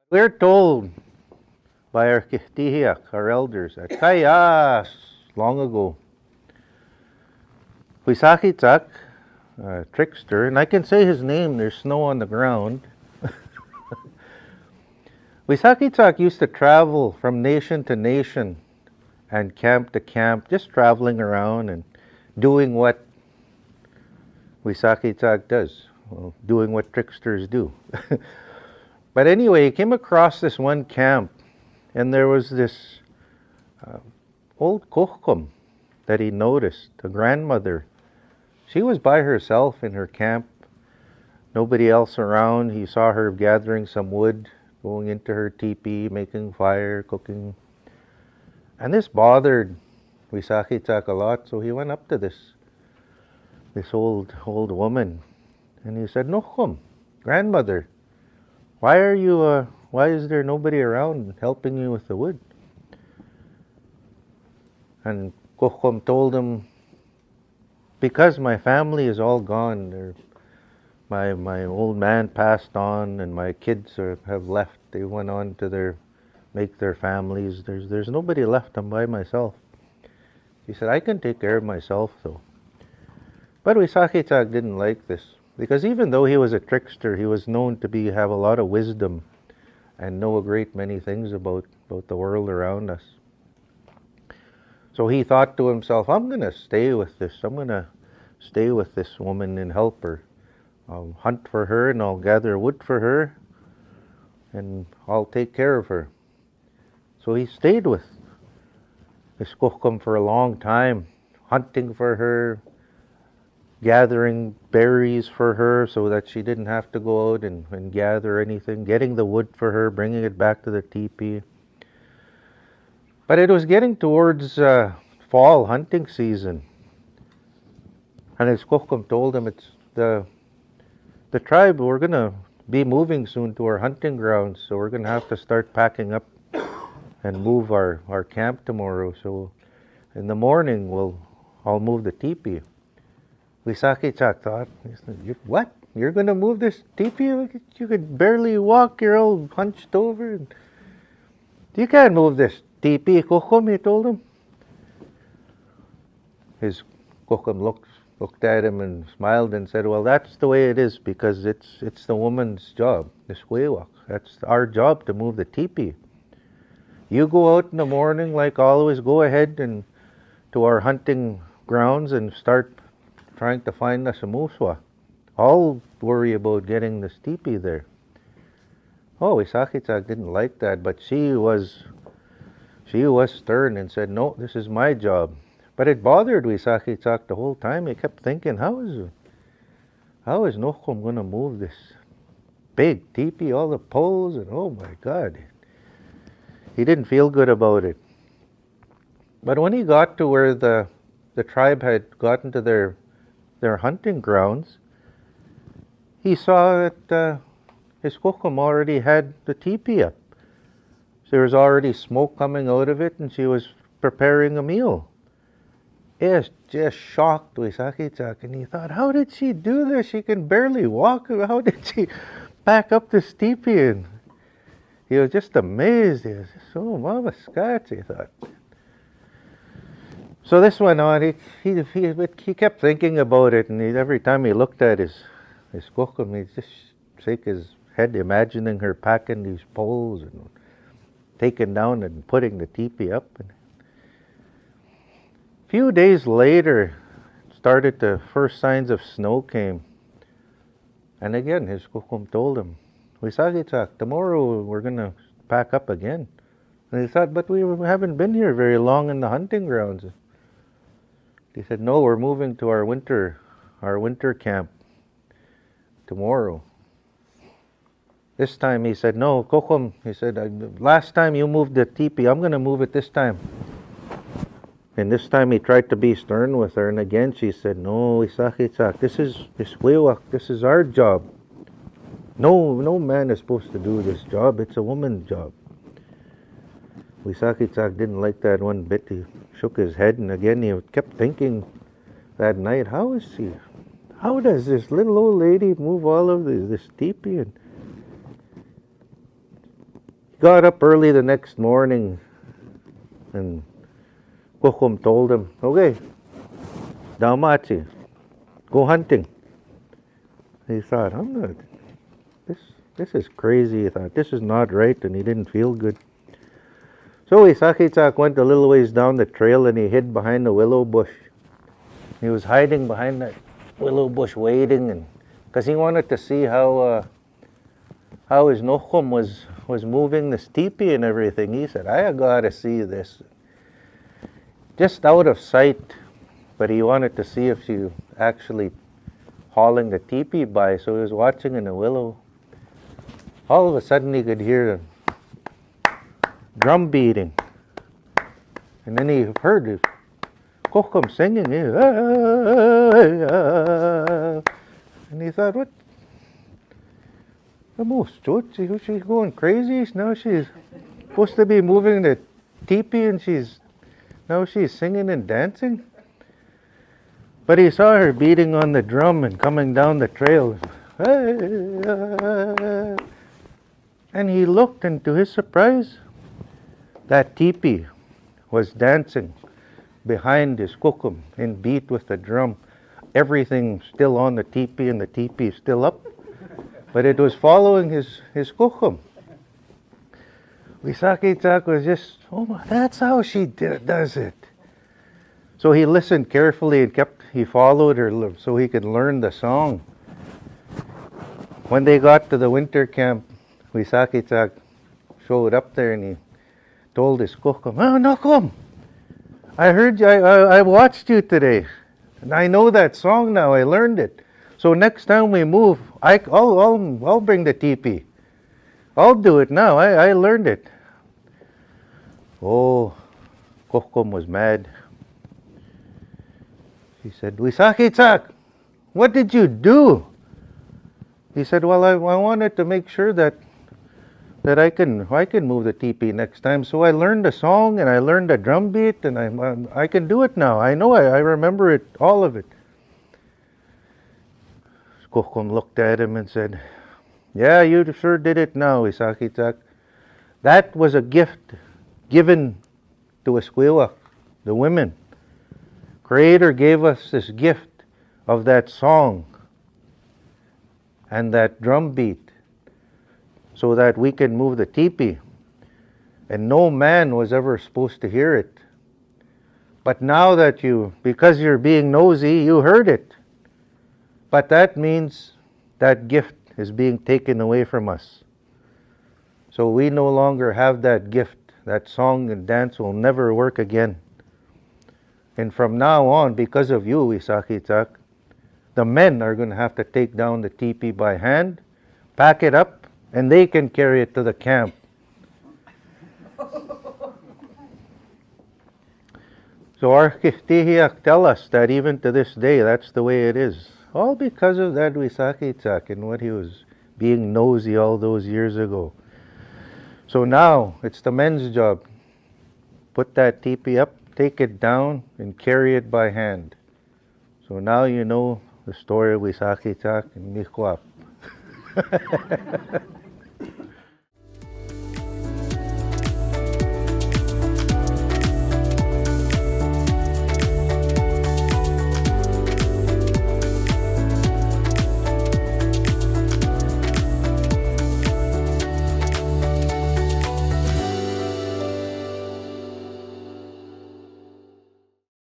We're told by our kihtihiak, our elders, at Kayas, long ago, Huisakitzak, trickster, and I can say his name, there's snow on the ground. Huisakitzak used to travel from nation to nation and camp to camp, just traveling around and doing what Huisakitzak does, well, doing what tricksters do. But anyway, he came across this one camp, and there was this uh, old kohkom that he noticed, a grandmother. She was by herself in her camp, nobody else around. He saw her gathering some wood, going into her teepee, making fire, cooking. And this bothered Wisakitak a lot, so he went up to this old woman, and he said, "Nochum, grandmother, why is there nobody around helping you with the wood?" And Kochom told him, "Because my family is all gone. My old man passed on, and my kids have left. They went on to make their families. There's nobody left. I'm by myself." He said, "I can take care of myself, though." But Wisakitak didn't like this, because even though he was a trickster, he was known to have a lot of wisdom and know a great many things about the world around us. So he thought to himself, "I'm going to stay with this. I'm going to stay with this woman and help her. I'll hunt for her and I'll gather wood for her and I'll take care of her." So he stayed with Miss Kuchkum for a long time, hunting for her, gathering berries for her so that she didn't have to go out and gather anything, getting the wood for her, bringing it back to the teepee. But it was getting towards fall hunting season. And as Kuchkum told him, it's the tribe, we're going to be moving soon to our hunting grounds, so we're going to have to start packing up and move our camp tomorrow. So in the morning, I'll move the teepee. Wisakichak thought, "What? You're going to move this teepee? You could barely walk. You're all hunched over. You can't move this teepee, Kochum," he told him. His Kochum looked at him and smiled and said, "Well, that's the way it is, because it's the woman's job, the squawak. That's our job to move the teepee. You go out in the morning like always, go ahead and to our hunting grounds and start trying to find us a muswa. I'll worry about getting this teepee there." Oh, Isakitak didn't like that, but she was stern and said, "No, this is my job." But it bothered Wisakitak the whole time. He kept thinking, how is Nochum going to move this big teepee, all the poles, and oh my God. He didn't feel good about it. But when he got to where the tribe had gotten to their hunting grounds, he saw that his Kochum already had the teepee up. So there was already smoke coming out of it, and she was preparing a meal. Yes, just shocked Wisakitak, and he thought, how did she do this? She can barely walk. How did she pack up this teepee? And he was just amazed. He was just, "Oh, Mama Scotch," he thought. So this went on. He kept thinking about it, and every time he looked at his Kochum, he'd just shake his head, imagining her packing these poles and taking down and putting the teepee up. And a few days later, the first signs of snow came. And again, his Kochum told him, "Wisakitak, tomorrow we're going to pack up again." And he thought, "But we haven't been here very long in the hunting grounds." He said, "No, we're moving to our winter camp tomorrow." This time he said, "No, Kochum," he said, "last time you moved the teepee, I'm going to move it this time." And this time he tried to be stern with her, and again she said, "No, Isakitak, this is our job. No man is supposed to do this job. It's a woman's job." Isakitak didn't like that one bit. He shook his head, and again he kept thinking that night, how does this little old lady move all of this teepee? And Got up early the next morning, and Kokum told him, okay, Dalmati, go hunting. He thought, I'm not, this is crazy. He thought, this is not right, and he didn't feel good. So Isakitak went a little ways down the trail, and he hid behind a willow bush. He was hiding behind that willow bush waiting, and because he wanted to see how his nochum was moving this teepee and everything. He said, I gotta see this. Just out of sight, but he wanted to see if she actually hauling the teepee by, so he was watching in the willow. All of a sudden he could hear the drum beating, and then he heard it. Kokum singing, and he thought, what? The most she's going crazy. Now she's supposed to be moving the teepee, and now she's singing and dancing. But he saw her beating on the drum and coming down the trail. And he looked, and to his surprise, that teepee was dancing behind his kokum in beat with the drum. Everything still on the teepee, and the teepee still up. But it was following his kokum. Wisakitak was just, oh my, that's how she does it. So he listened carefully and he followed her so he could learn the song. When they got to the winter camp, Wisakitak showed up there, and he told his kokum, oh, Nokum, I heard you, I watched you today. And I know that song now, I learned it. So next time we move, I'll bring the teepee. I'll do it now, I learned it. Oh, Kokum was mad. He said, Wisakitak, what did you do? He said, well, I wanted to make sure that I can move the teepee next time. So I learned the song, and I learned the drum beat, and I can do it now. I know I remember it, all of it. Kokum looked at him and said, yeah, you sure did it now, Isakitak. That was a gift given to Esquiwak, the women. Creator gave us this gift of that song and that drum beat so that we can move the teepee. And no man was ever supposed to hear it. But now that because you're being nosy, you heard it. But that means that gift is being taken away from us. So we no longer have that gift. That song and dance will never work again. And from now on, because of you, Isakitak, the men are going to have to take down the teepee by hand, pack it up, and they can carry it to the camp. So our Kihtihiak tell us that even to this day, that's the way it is. All because of that Wisakitak and what he was being nosy all those years ago. So now, it's the men's job. Put that teepee up, take it down, and carry it by hand. So now you know the story of Wisakitak and Mikwap.